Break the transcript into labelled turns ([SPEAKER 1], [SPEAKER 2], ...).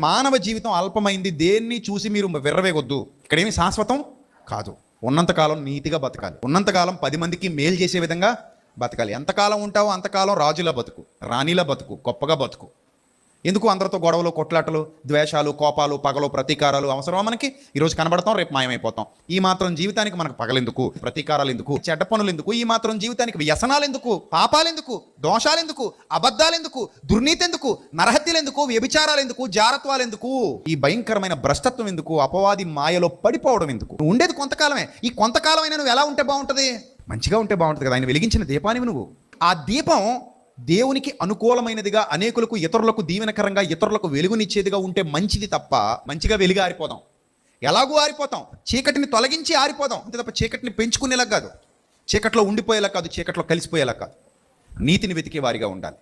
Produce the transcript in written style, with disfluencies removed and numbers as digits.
[SPEAKER 1] మానవ జీవితం అల్పమైంది. దేన్ని చూసి మీరు విర్రవేగొద్దు. ఇక్కడేమి శాశ్వతం కాదు. ఉన్నంతకాలం నీతిగా బతకాలి. ఉన్నంతకాలం 10 మందికి మేలు చేసే విధంగా బతకాలి. ఎంతకాలం ఉంటావో అంతకాలం రాజులా బతుకు, రాణిలా బతుకు, గొప్పగా బతుకు. ఎందుకు అందరితో గొడవలు, కొట్లాటలు, ద్వేషాలు, కోపాలు, పగలు, ప్రతీకారాలు అవసరమా మనకి? ఈరోజు కనబడతాం, రేపు మాయమైపోతాం. ఈ మాత్రం జీవితానికి మనకు పగలెందుకు, ప్రతీకారాలు ఎందుకు, చెడ్డ పనులు ఎందుకు? ఈ మాత్రం జీవితానికి వ్యసనాలు ఎందుకు, పాపాలు ఎందుకు, దోషాలు ఎందుకు, అబద్ధాలు ఎందుకు, దుర్నీతి ఎందుకు, నరహత్యలు ఎందుకు, వ్యభిచారాలు ఎందుకు, జారత్వాలు ఎందుకు, ఈ భయంకరమైన భ్రష్టత్వం ఎందుకు, అపవాది మాయలో పడిపోవడం ఎందుకు? నువ్వు ఉండేది కొంతకాలమే. ఈ కొంతకాలమైనా నువ్వు ఎలా ఉంటే బాగుంటుంది? మంచిగా ఉంటే బాగుంటుంది కదా. ఆయన వెలిగించిన దీపానివి నువ్వు. ఆ దీపం దేవునికి అనుకూలమైనదిగా, అనేకులకు, ఇతరులకు దీవెనకరంగా, ఇతరులకు వెలుగునిచ్చేదిగా ఉంటే మంచిది తప్ప మంచిగా వెలిగి ఆరిపోదాం. ఎలాగూ ఆరిపోతాం. చీకటిని తొలగించి ఆరిపోదాం అంతే తప్ప చీకటిని పెంచుకునేలా కాదు, చీకట్లో ఉండిపోయేలా కాదు, చీకట్లో కలిసిపోయేలా కాదు. నీతిని వెతికే వారిగా ఉండాలి.